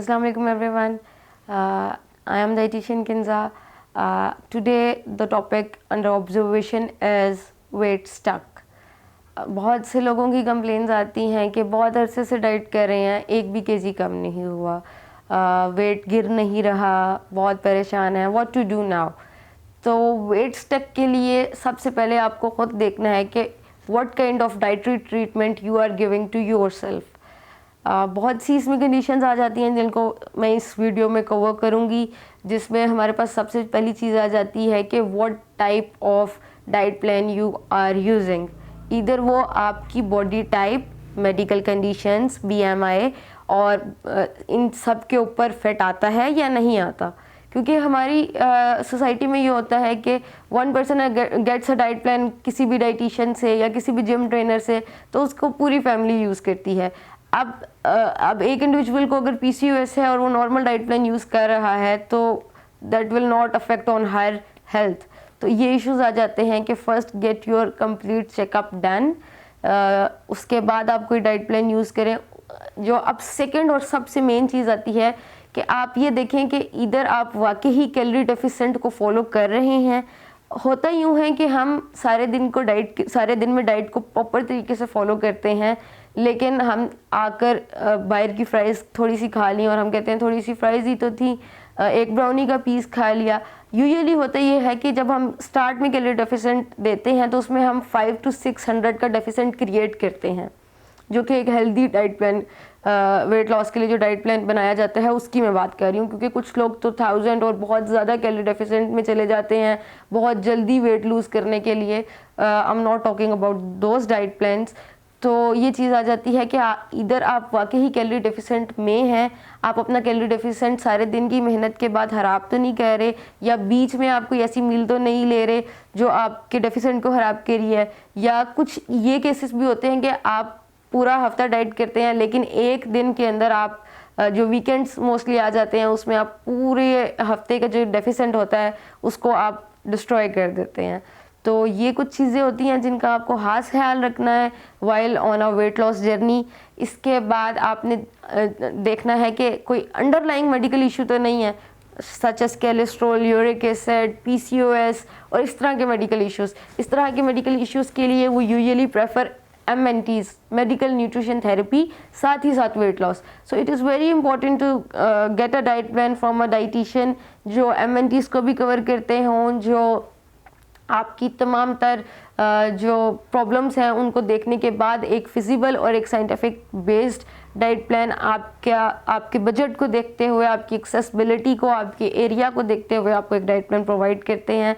Assalamu alaikum everyone. I am dietitian Kinza. Today the topic under observation is weight stuck. बहुत से लोगों की complaints आती हैं कि बहुत अरसे से डाइट कर रहे हैं, एक भी केजी कम नहीं हुआ, वेट गिर नहीं रहा, बहुत परेशान है, व्हाट टू डू नाउ। तो वेट स्टक के लिए सबसे पहले आपको खुद देखना है कि what kind of dietary treatment you are giving to yourself. बहुत सी इसमें कंडीशंस आ जाती हैं जिनको मैं इस वीडियो में कवर करूँगी, जिसमें हमारे पास सबसे पहली चीज़ आ जाती है कि what type of diet plan you are using. इधर वो आपकी body type, medical conditions, BMI और इन सब के ऊपर फिट आता है या नहीं आता। क्योंकि हमारी सोसाइटी में ये होता है कि one person gets a diet plan किसी भी डाइटिशियन से या किसी भी जिम ट्रेनर से, तो उसको पूरी फैमिली यूज़ करती है। अब एक इंडिविजुअल को अगर PCOS है और वो नॉर्मल डाइट प्लान यूज़ कर रहा है तो that will not affect on her health. तो ये इश्यूज आ जाते हैं कि first get your complete checkup done, उसके बाद आप कोई डाइट प्लान यूज़ करें। जो अब सेकंड और सबसे मेन चीज़ आती है कि आप ये देखें कि इधर आप वाकई ही कैलोरी डेफिसिएंट को फॉलो कर रहे हैं। होता यूँ है कि हम सारे दिन में डाइट को प्रॉपर तरीके से फॉलो करते हैं, लेकिन हम आकर बाहर की फ्राइज़ थोड़ी सी खा ली और हम कहते हैं थोड़ी सी फ्राइज़ ही तो थी, एक ब्राउनी का पीस खा लिया। यूजुअली होता ये है कि जब हम स्टार्ट में कैलोरी डेफिसिएंट देते हैं तो उसमें हम 500 to 600 का डेफिसिएंट क्रिएट करते हैं, जो कि एक healthy diet plan, weight loss के लिए जो डाइट प्लान बनाया जाता है उसकी मैं बात कर रही हूँ। क्योंकि कुछ लोग तो 1000 और बहुत ज़्यादा कैलोरी डेफिसिएंट में चले जाते हैं बहुत जल्दी वेट लूज़ करने के लिए। I am not talking about those diet plans. तो ये चीज़ आ जाती है कि इधर आप वाकई ही कैलोरी डेफिसिएंट में हैं, आप अपना कैलोरी डेफिसिएंट सारे दिन की मेहनत के बाद ख़राब तो नहीं कर रहे, या बीच में आप कोई ऐसी मील तो नहीं ले रहे जो आपके डेफिसिएंट को ख़राब कर रही है। या कुछ ये केसेस भी होते हैं कि आप पूरा हफ्ता डाइट करते हैं लेकिन एक दिन के अंदर आप जो वीकेंड्स मोस्टली आ जाते हैं उसमें आप पूरे हफ्ते का जो डेफिसिएंट होता है उसको आप डिस्ट्रॉय कर देते हैं। तो ये कुछ चीज़ें होती हैं जिनका आपको खास ख्याल रखना है while on a weight loss journey. इसके बाद आपने देखना है कि कोई अंडरलाइंग मेडिकल इशू तो नहीं है, such as cholesterol, uric acid, PCOS और इस तरह के मेडिकल इश्यूज़। इस तरह के मेडिकल इश्यूज़ के लिए वो usually prefer MNTs, medical nutrition therapy, साथ ही साथ weight loss. So it is very important to get a diet plan from a dietitian जो MNTs को भी कवर करते हों, जो आपकी तमाम तर जो प्रॉब्लम्स हैं उनको देखने के बाद एक फिजिबल और एक साइंटिफिक बेस्ड डाइट प्लान आपके बजट को देखते हुए, आपकी एक्सेसिबिलिटी को, आपके एरिया को देखते हुए आपको एक डाइट प्लान प्रोवाइड करते हैं।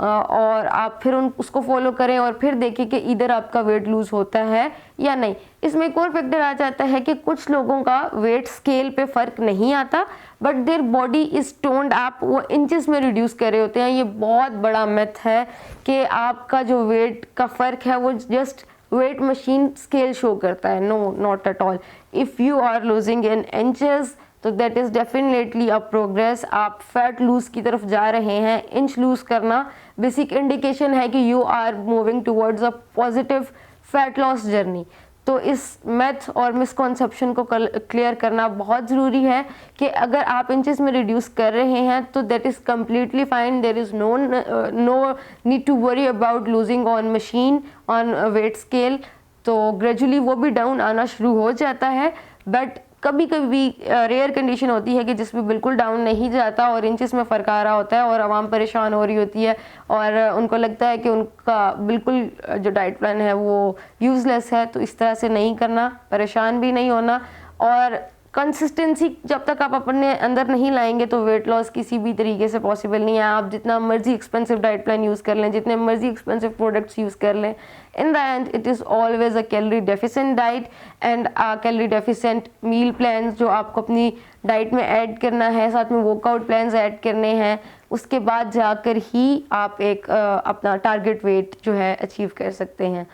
और आप फिर उसको फॉलो करें और फिर देखें कि इधर आपका वेट लूज़ होता है या नहीं। इसमें एक और फैक्टर आ जाता है कि कुछ लोगों का वेट स्केल पे फ़र्क नहीं आता but their body is toned up, वो इंचेस में रिड्यूस कर रहे होते हैं। ये बहुत बड़ा मिथ है कि आपका जो वेट का फ़र्क है वो just weight machine scale show करता है। No, not at all. If you are losing in inches तो that is definitely a progress. आप फैट लूज़ की तरफ जा रहे हैं। इंच लूज़ करना बेसिक इंडिकेशन है कि you are moving towards a positive fat loss journey. तो इस मैथ और मिसकॉन्सेप्शन को क्लियर करना बहुत ज़रूरी है कि अगर आप इंचेस में रिड्यूस कर रहे हैं तो that is completely fine. There is no need to worry about losing on machine, on weight scale. तो ग्रेजुअली वो भी डाउन आना शुरू हो जाता है, बट कभी कभी रेयर कंडीशन होती है कि जिसमें बिल्कुल डाउन नहीं जाता और इंचेस में फ़र्क आ रहा होता है और आवाम परेशान हो रही होती है और उनको लगता है कि उनका बिल्कुल जो डाइट प्लान है वो यूज़लेस है। तो इस तरह से नहीं करना, परेशान भी नहीं होना, और कंसिस्टेंसी जब तक आप अपने अंदर नहीं लाएंगे तो वेट लॉस किसी भी तरीके से पॉसिबल नहीं है। आप जितना मर्जी एक्सपेंसिव डाइट प्लान यूज़ कर लें, जितने मर्जी एक्सपेंसिव प्रोडक्ट्स यूज़ कर लें, in the end it is always a calorie deficient diet and calorie deficient meal plan जो आपको अपनी डाइट में ऐड करना है, साथ में वर्कआउट प्लान्स ऐड करने हैं। उसके बाद जाकर ही आप एक अपना टारगेट वेट जो है अचीव कर सकते हैं।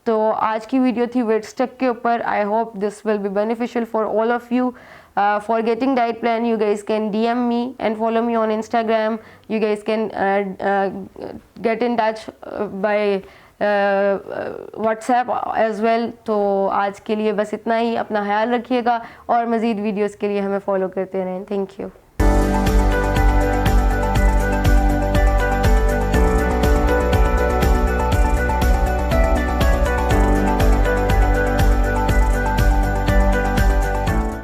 तो आज की वीडियो थी वेट स्टक के ऊपर। I hope this will be beneficial for all of you. For getting diet plan, you guys can DM me and follow me on Instagram. You guys can get in touch by WhatsApp as well. तो आज के लिए बस इतना ही, अपना ख्याल रखिएगा और मज़ीद वीडियोस के लिए हमें फॉलो करते रहें। Thank you.